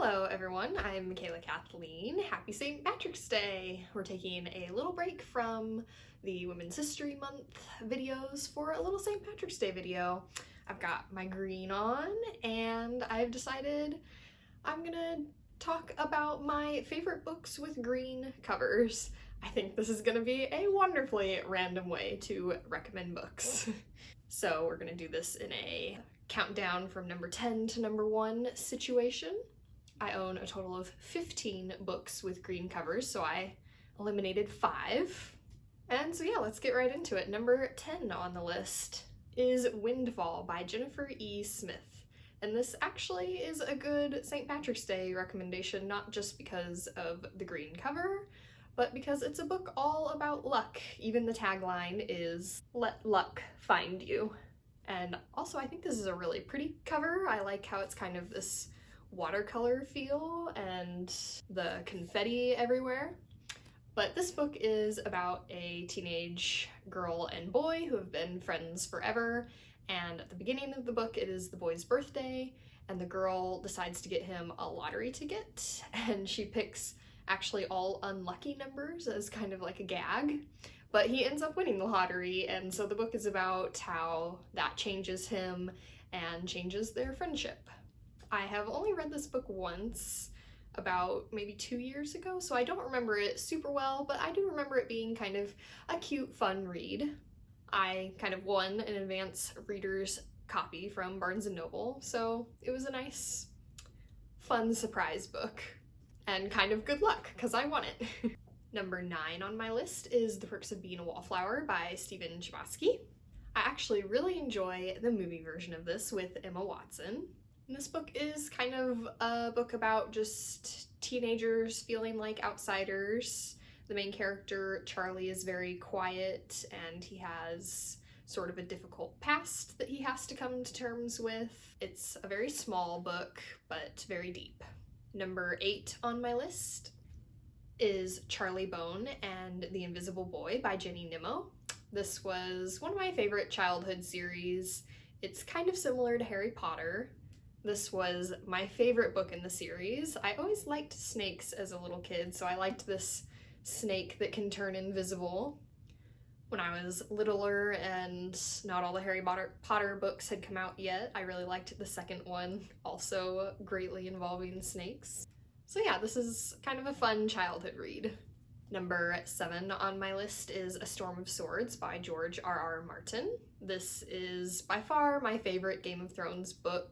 Hello everyone, I'm Michaela Kathleen. Happy St. Patrick's Day! We're taking a little break from the Women's History Month videos for a little St. Patrick's Day video. I've got my green on and I've decided I'm gonna talk about my favorite books with green covers. I think this is gonna be a wonderfully random way to recommend books. So we're gonna do this in a countdown from number 10 to number 1 situation. I own a total of 15 books with green covers, so I eliminated 5. And so yeah, let's get right into it. Number 10 on the list is Windfall by Jennifer E. Smith. And this actually is a good St. Patrick's Day recommendation, not just because of the green cover, but because it's a book all about luck. Even the tagline is, "Let luck find you." And also I think this is a really pretty cover. I like how it's kind of this watercolor feel and the confetti everywhere. But this book is about a teenage girl and boy who have been friends forever, and at the beginning of the book it is the boy's birthday and the girl decides to get him a lottery ticket, and she picks actually all unlucky numbers as kind of like a gag, but he ends up winning the lottery, and so the book is about how that changes him and changes their friendship. I have only read this book once, about maybe 2 years ago, so I don't remember it super well, but I do remember it being kind of a cute, fun read. I kind of won an advance reader's copy from Barnes & Noble, so it was a nice, fun surprise book. And kind of good luck, because I won it. Number 9 on my list is The Perks of Being a Wallflower by Stephen Chbosky. I actually really enjoy the movie version of this with Emma Watson. And this book is kind of a book about just teenagers feeling like outsiders. The main character, Charlie, is very quiet and he has sort of a difficult past that he has to come to terms with. It's a very small book, but very deep. Number 8 on my list is Charlie Bone and the Invisible Boy by Jenny Nimmo. This was one of my favorite childhood series. It's kind of similar to Harry Potter. This was my favorite book in the series. I always liked snakes as a little kid, so I liked this snake that can turn invisible. When I was littler and not all the Harry Potter books had come out yet, I really liked the second one, also greatly involving snakes. So yeah, this is kind of a fun childhood read. Number 7 on my list is A Storm of Swords by George R.R. Martin. This is by far my favorite Game of Thrones book,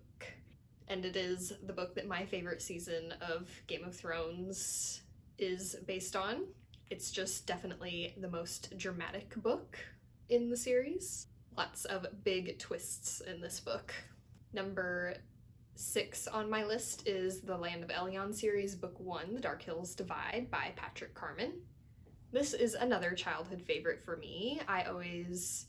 and it is the book that my favorite season of Game of Thrones is based on. It's just definitely the most dramatic book in the series. Lots of big twists in this book. Number 6 on my list is the Land of Elyon series, Book 1, The Dark Hills Divide by Patrick Carman. This is another childhood favorite for me. I always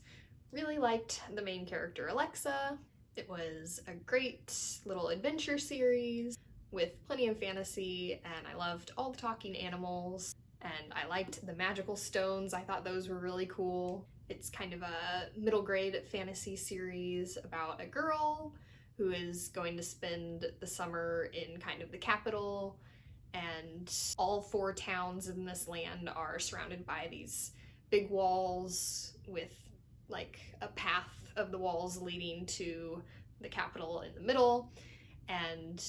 really liked the main character, Alexa. It was a great little adventure series with plenty of fantasy, and I loved all the talking animals, and I liked the magical stones. I thought those were really cool. It's kind of a middle grade fantasy series about a girl who is going to spend the summer in kind of the capital, and all 4 towns in this land are surrounded by these big walls with like a path of the walls leading to the capital in the middle, and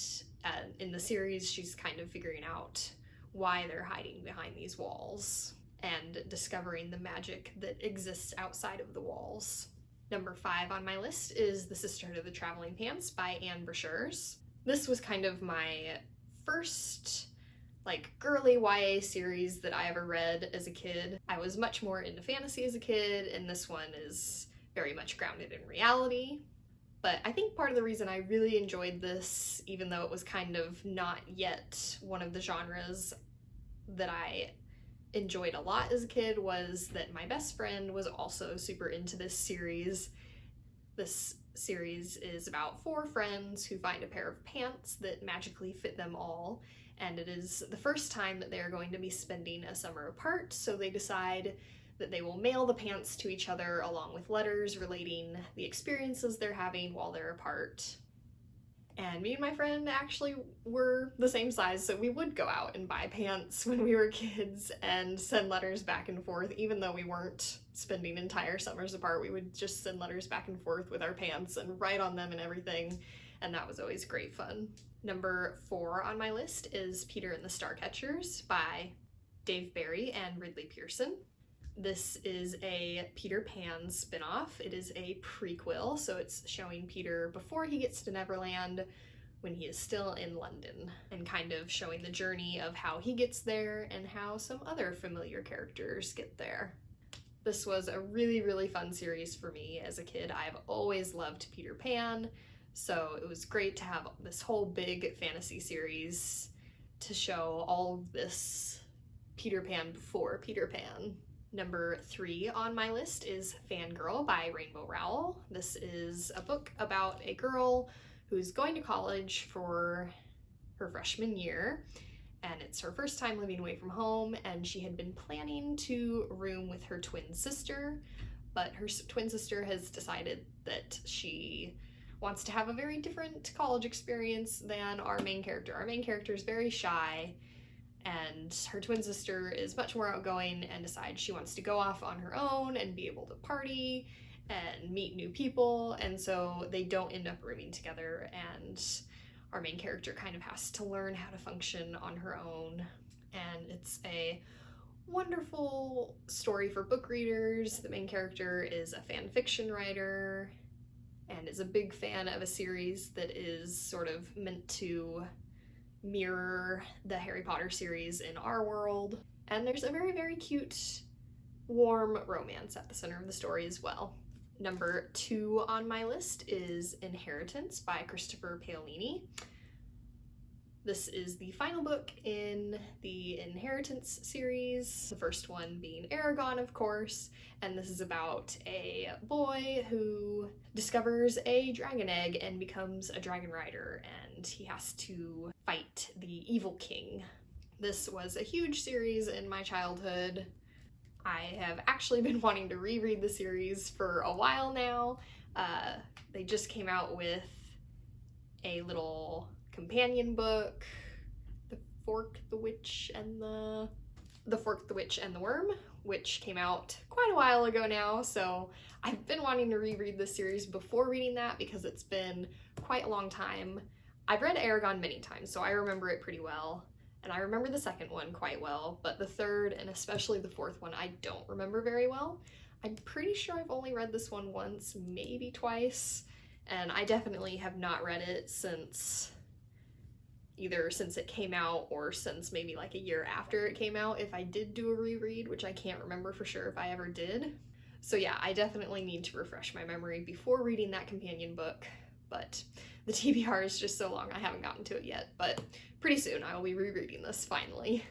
in the series she's kind of figuring out why they're hiding behind these walls and discovering the magic that exists outside of the walls. Number 5 on my list is The Sisterhood of the Traveling Pants by Anne Brashares. This was kind of my first like girly YA series that I ever read as a kid. I was much more into fantasy as a kid, and this one is very much grounded in reality. But I think part of the reason I really enjoyed this, even though it was kind of not yet one of the genres that I enjoyed a lot as a kid, was that my best friend was also super into this series. This series is about 4 friends who find a pair of pants that magically fit them all, and it is the first time that they're going to be spending a summer apart, so they decide that they will mail the pants to each other along with letters relating the experiences they're having while they're apart. And me and my friend actually were the same size, so we would go out and buy pants when we were kids and send letters back and forth. Even though we weren't spending entire summers apart, we would just send letters back and forth with our pants and write on them and everything, and that was always great fun. Number 4 on my list is Peter and the Starcatchers by Dave Barry and Ridley Pearson. This is a Peter Pan spin-off. It is a prequel, so it's showing Peter before he gets to Neverland, when he is still in London, and kind of showing the journey of how he gets there and how some other familiar characters get there. This was a really, really fun series for me as a kid. I've always loved Peter Pan, so it was great to have this whole big fantasy series to show all of this Peter Pan before Peter Pan. Number 3 on my list is Fangirl by Rainbow Rowell. This is a book about a girl who's going to college for her freshman year, and it's her first time living away from home, and she had been planning to room with her twin sister, but her twin sister has decided that she wants to have a very different college experience than our main character. Our main character is very shy, and her twin sister is much more outgoing and decides she wants to go off on her own and be able to party and meet new people, and so they don't end up rooming together, and our main character kind of has to learn how to function on her own. And it's a wonderful story for book readers. The main character is a fan fiction writer and is a big fan of a series that is sort of meant to mirror the Harry Potter series in our world. And there's a very, very cute, warm romance at the center of the story as well. Number 2 on my list is Inheritance by Christopher Paolini. This is the final book in the Inheritance series, the first one being Eragon, of course, and this is about a boy who discovers a dragon egg and becomes a dragon rider, and he has to fight the evil king. This was a huge series in my childhood. I have actually been wanting to reread the series for a while now. They just came out with a little companion book, The Fork, the Witch, and the Fork, the Witch, and the Worm, which came out quite a while ago now, so I've been wanting to reread this series before reading that because it's been quite a long time. I've read Eragon many times, so I remember it pretty well, and I remember the second one quite well, but the third, and especially the fourth one, I don't remember very well. I'm pretty sure I've only read this one once, maybe twice, and I definitely have not read it since either since it came out or since maybe like a year after it came out, if I did do a reread, which I can't remember for sure if I ever did. So yeah, I definitely need to refresh my memory before reading that companion book, but the TBR is just so long I haven't gotten to it yet, but pretty soon I will be rereading this finally.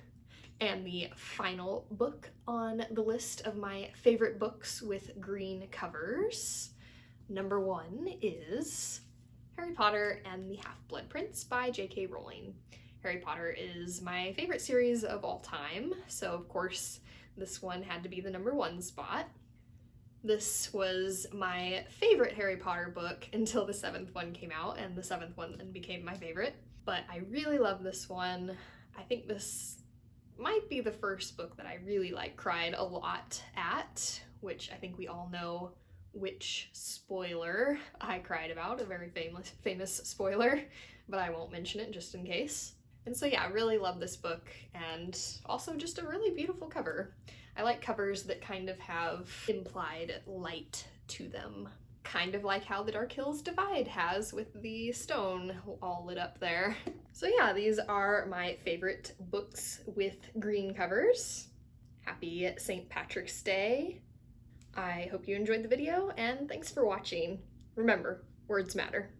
And the final book on the list of my favorite books with green covers, number 1 is Harry Potter and the Half-Blood Prince by J.K. Rowling. Harry Potter is my favorite series of all time, so of course this one had to be the number 1 spot. This was my favorite Harry Potter book until the 7th one came out, and the 7th one then became my favorite. But I really love this one. I think this might be the first book that I really cried a lot at, which I think we all know which spoiler I cried about, a very famous spoiler, but I won't mention it just in case. And so yeah, I really love this book, and also just a really beautiful cover. I like covers that kind of have implied light to them, kind of like how the Dark Hills Divide has with the stone all lit up there. So yeah, these are my favorite books with green covers. Happy St. Patrick's Day. I hope you enjoyed the video, and thanks for watching. Remember, words matter.